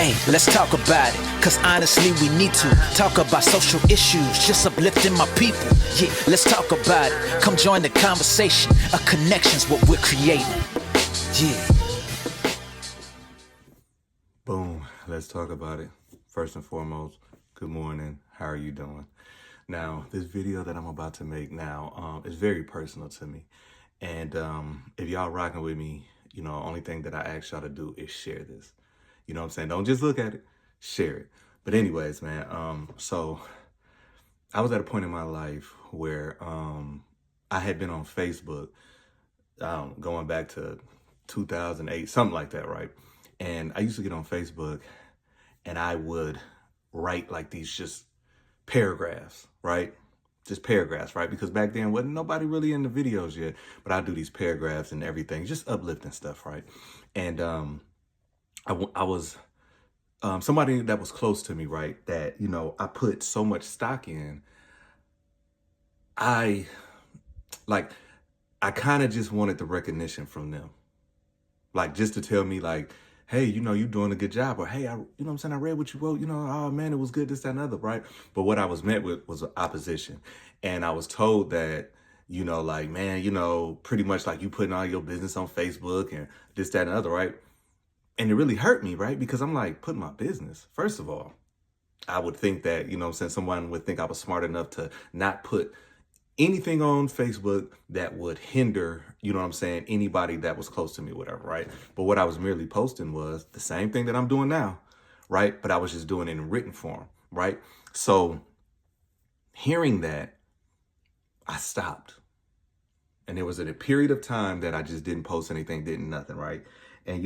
Hey, let's talk about it, cause honestly we need to talk about social issues, just uplifting my people. Yeah, let's talk about it. Come join the conversation. A connection's what we're creating. Yeah. Boom, let's talk about it. First and foremost, good morning. How are you doing? Now, this video that I'm about to make now is very personal to me. And if y'all rocking with me, only thing that I ask y'all to do is share this. You know what I'm saying? Don't just look at it, share it. But anyways, man, so I was at a point in my life where I had been on Facebook going back to 2008, something like that, right? And I used to get on Facebook and I would write like these just paragraphs, right? Just paragraphs, right? Because back then wasn't nobody really in the videos yet, but I do these paragraphs and everything, just uplifting stuff, right? And I was somebody that was close to me, right? That, I put so much stock in. I kind of just wanted the recognition from them. Like just to tell me like, hey, you doing a good job. Or, hey, what I'm saying? I read what you wrote, oh man, it was good, this, that, and other, right? But what I was met with was opposition. And I was told that, like, man, pretty much like you putting all your business on Facebook and this, that, and other, right? And it really hurt me, right? Because I'm like, putting my business, first of all, I would think that, someone would think I was smart enough to not put anything on Facebook that would hinder, anybody that was close to me, whatever, right? But what I was merely posting was the same thing that I'm doing now, right? But I was just doing it in written form, right? So hearing that, I stopped. And there was a period of time that I just didn't post anything, didn't nothing, right? And,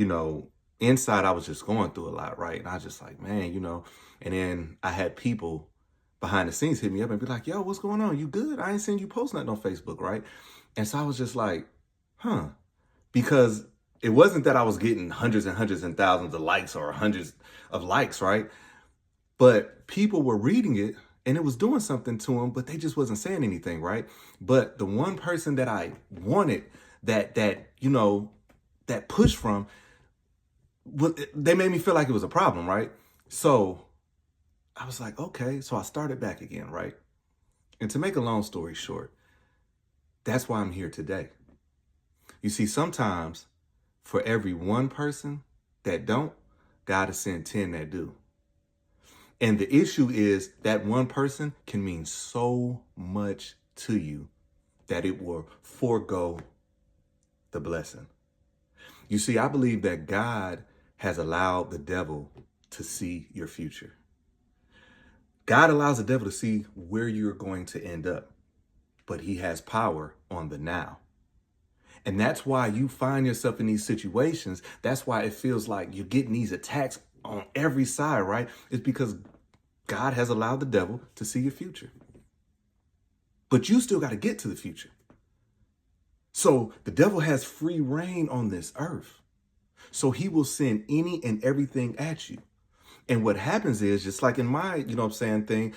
inside I was just going through a lot, right? And I was just like, man, and then I had people behind the scenes hit me up and be like, yo, what's going on? You good? I ain't seen you post nothing on Facebook, right? And so I was just like, because it wasn't that I was getting hundreds and hundreds and thousands of likes or hundreds of likes, right? But people were reading it and it was doing something to them, but they just wasn't saying anything, right? But the one person that I wanted that push from, they made me feel like it was a problem, right? So I was like, okay, so I started back again, right? And to make a long story short, that's why I'm here today. You see, sometimes for every one person that don't, God has sent 10 that do. And the issue is that one person can mean so much to you that it will forego the blessing. You see, I believe that God has allowed the devil to see your future. God allows the devil to see where you're going to end up, but he has power on the now. And that's why you find yourself in these situations. That's why it feels like you're getting these attacks on every side, right? It's because God has allowed the devil to see your future. But you still got to get to the future. So the devil has free reign on this earth. So he will send any and everything at you. And what happens is, just like in my, thing,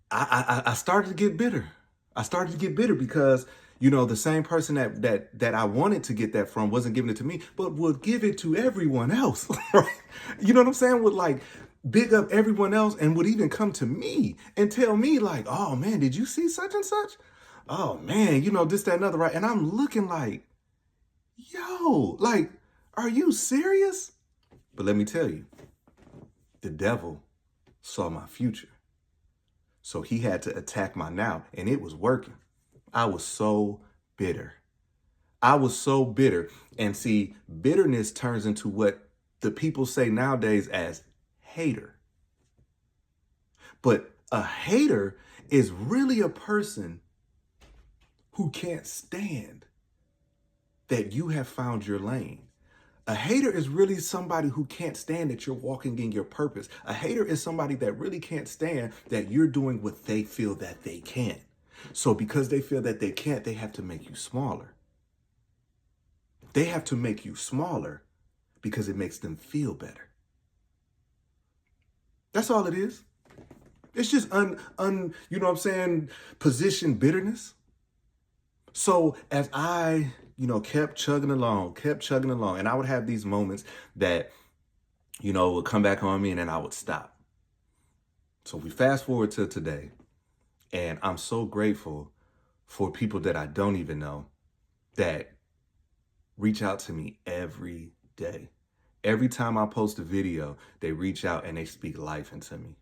I started to get bitter. I started to get bitter because, the same person that I wanted to get that from wasn't giving it to me, but would give it to everyone else. Right? You know what I'm saying? Would like big up everyone else and would even come to me and tell me like, oh man, did you see such and such? Oh man, this, that, and other, right? And I'm looking like, yo, like, are you serious? But let me tell you, the devil saw my future. So he had to attack my now, and it was working. I was so bitter. I was so bitter. And see, bitterness turns into what the people say nowadays as hater. But a hater is really a person who can't stand that you have found your lane. A hater is really somebody who can't stand that you're walking in your purpose. A hater is somebody that really can't stand that you're doing what they feel that they can't. So because they feel that they can't, they have to make you smaller. They have to make you smaller because it makes them feel better. That's all it is. It's just position bitterness. So as I, kept chugging along, and I would have these moments that you know, it would come back on me and then I would stop. So we fast forward to today, and I'm so grateful for people that I don't even know that reach out to me every day. Every time I post a video, they reach out and they speak life into me.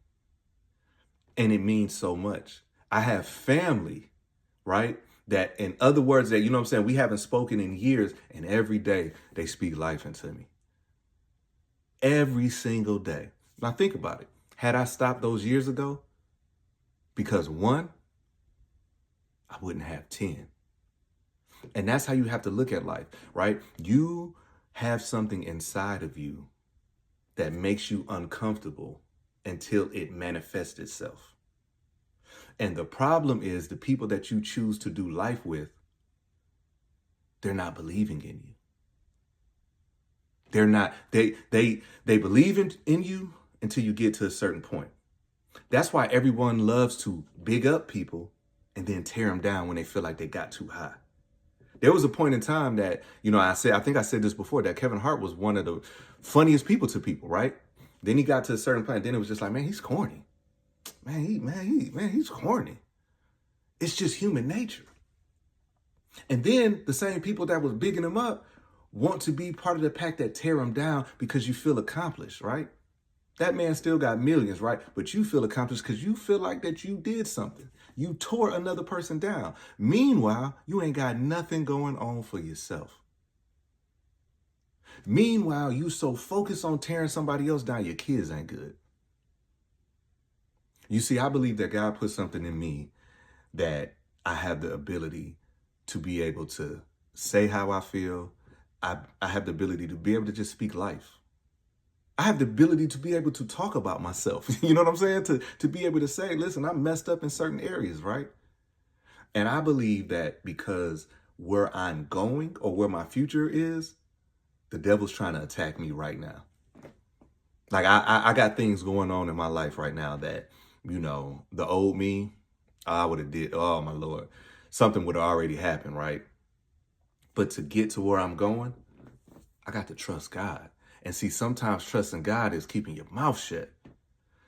And it means so much. I have family, right? That, in other words, that, you know what I'm saying, we haven't spoken in years, and every day they speak life into me. Every single day. Now think about it. Had I stopped those years ago, because one, I wouldn't have 10. And that's how you have to look at life, right? You have something inside of you that makes you uncomfortable until it manifests itself. And the problem is the people that you choose to do life with, they're not believing in you. They're not, they believe in you until you get to a certain point. That's why everyone loves to big up people and then tear them down when they feel like they got too high. There was a point in time that, you know, I think I said this before, that Kevin Hart was one of the funniest people to people, right? Then he got to a certain point. Then it was just like, man, he's corny. He's corny. It's just human nature. And then the same people that was bigging him up want to be part of the pack that tear him down because you feel accomplished, right? That man still got millions, right? But you feel accomplished because you feel like that you did something. You tore another person down. Meanwhile, you ain't got nothing going on for yourself. Meanwhile, you so focused on tearing somebody else down, your kids ain't good. You see, I believe that God put something in me that I have the ability to be able to say how I feel. I have the ability to be able to just speak life. I have the ability to be able to talk about myself. You know what I'm saying? To be able to say, listen, I'm messed up in certain areas, right? And I believe that because where I'm going or where my future is, the devil's trying to attack me right now. Like I got things going on in my life right now that, you know, the old me, I would have did, oh my Lord, something would have already happened, right? But to get to where I'm going, I got to trust God. And see, sometimes trusting God is keeping your mouth shut.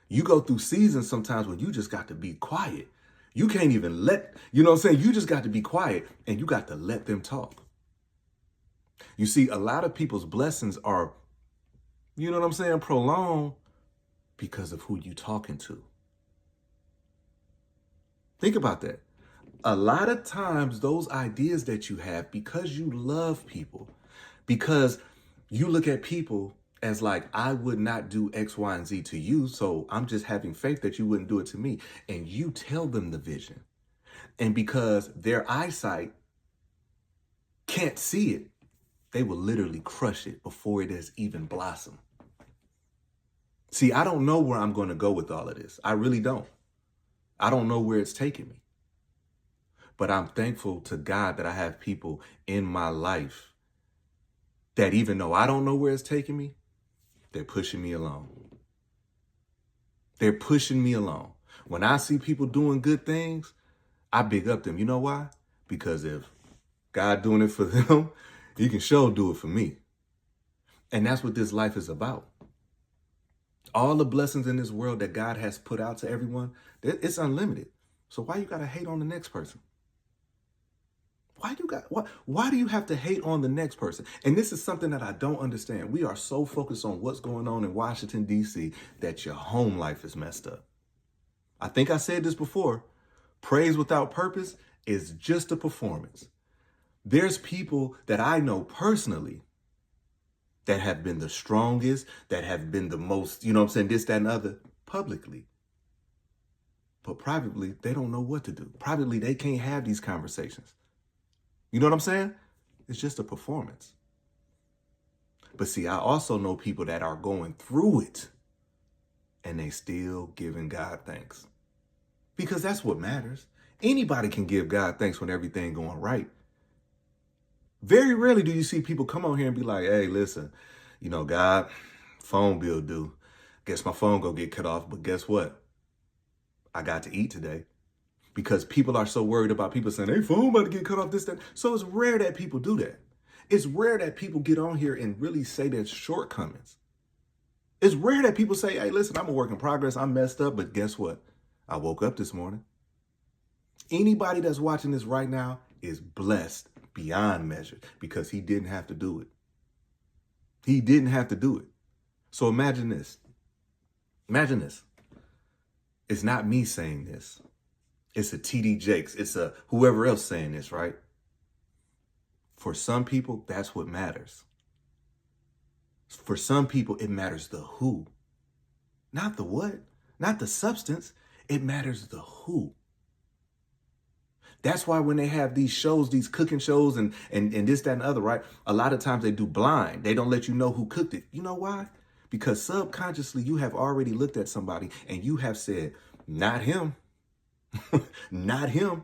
You go through seasons sometimes when you just got to be quiet. You can't even you know what I'm saying? You just got to be quiet and you got to let them talk. You see, a lot of people's blessings are, you know what I'm saying, prolonged because of who you talking to. Think about that. A lot of times those ideas that you have, because you love people, because you look at people as like, I would not do X, Y, and Z to you, so I'm just having faith that you wouldn't do it to me. And you tell them the vision. And because their eyesight can't see it, they will literally crush it before it has even blossomed. See, I don't know where I'm going to go with all of this. I really don't. I don't know where it's taking me. But I'm thankful to God that I have people in my life that even though I don't know where it's taking me, they're pushing me along. They're pushing me along. When I see people doing good things, I big up them. You know why? Because if God doing it for them, he can sure do it for me. And that's what this life is about. All the blessings in this world that God has put out to everyone, it's unlimited. So why you got to hate on the next person? Why do you have to hate on the next person? And this is something that I don't understand. We are so focused on what's going on in Washington, D.C. that your home life is messed up. I think I said this before. Praise without purpose is just a performance. There's people that I know personally that have been the strongest, that have been the most, you know what I'm saying, this, that, and other, publicly. But privately, they don't know what to do. Privately, they can't have these conversations. You know what I'm saying? It's just a performance. But see, I also know people that are going through it and they still giving God thanks. Because that's what matters. Anybody can give God thanks when everything going right. Very rarely do you see people come on here and be like, hey, listen, you know, God, phone bill due. Guess my phone gonna get cut off, but guess what? I got to eat today. Because people are so worried about people saying, hey, phone about to get cut off, this, that. So it's rare that people do that. It's rare that people get on here and really say their shortcomings. It's rare that people say, hey, listen, I'm a work in progress. I'm messed up, but guess what? I woke up this morning. Anybody that's watching this right now is blessed beyond measure because he didn't have to do it. He didn't have to do it. So imagine this. Imagine this. It's not me saying this. It's a TD Jakes. It's a whoever else saying this, right? For some people, that's what matters. For some people, it matters the who. Not the what. Not the substance. It matters the who. That's why when they have these shows, these cooking shows and this, that, and the other, right? A lot of times they do blind. They don't let you know who cooked it. You know why? Because subconsciously you have already looked at somebody and you have said, not him, not him.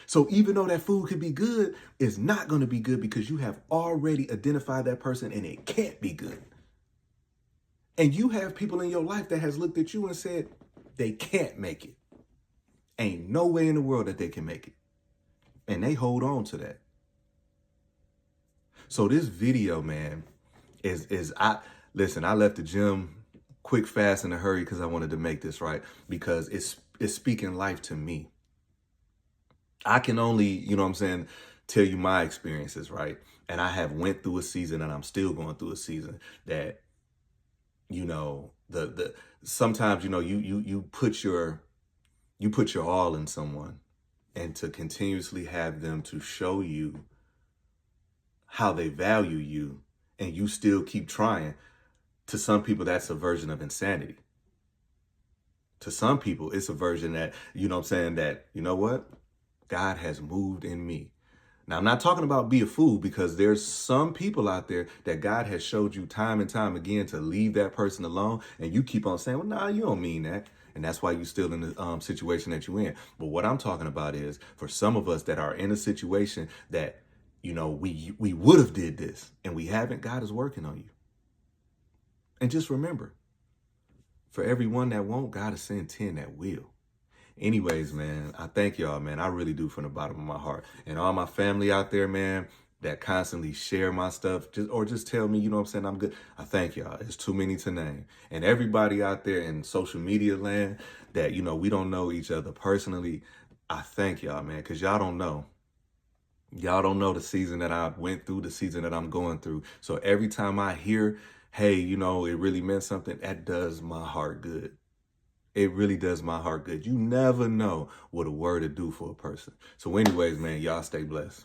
So even though that food could be good, it's not going to be good because you have already identified that person and it can't be good. And you have people in your life that has looked at you and said, they can't make it. Ain't no way in the world that they can make it. And they hold on to that. So this video, man, listen, I left the gym quick, fast, in a hurry because I wanted to make this, right? Because it's speaking life to me. I can only, you know what I'm saying, tell you my experiences, right? And I have went through a season and I'm still going through a season that, you know, sometimes, you know, you put your all in someone, and to continuously have them to show you how they value you and you still keep trying. To some people, that's a version of insanity. To some people, it's a version that, you know what I'm saying, that, you know what? God has moved in me. Now, I'm not talking about be a fool, because there's some people out there that God has showed you time and time again to leave that person alone. And you keep on saying, well, nah, you don't mean that. And that's why you're still in the situation that you're in. But what I'm talking about is for some of us that are in a situation that, you know, we would have did this and we haven't, God is working on you. And just remember, for everyone that won't, God has sent 10 that will. Anyways, man, I thank y'all, man. I really do from the bottom of my heart. And all my family out there, man, that constantly share my stuff, just tell me, you know what I'm saying, I'm good. I thank y'all. It's too many to name. And everybody out there in social media land that, you know, we don't know each other personally, I thank y'all, man, because y'all don't know. Y'all don't know the season that I went through, the season that I'm going through. So every time I hear, hey, you know, it really meant something, that does my heart good. It really does my heart good. You never know what a word will do for a person. So anyways, man, y'all stay blessed.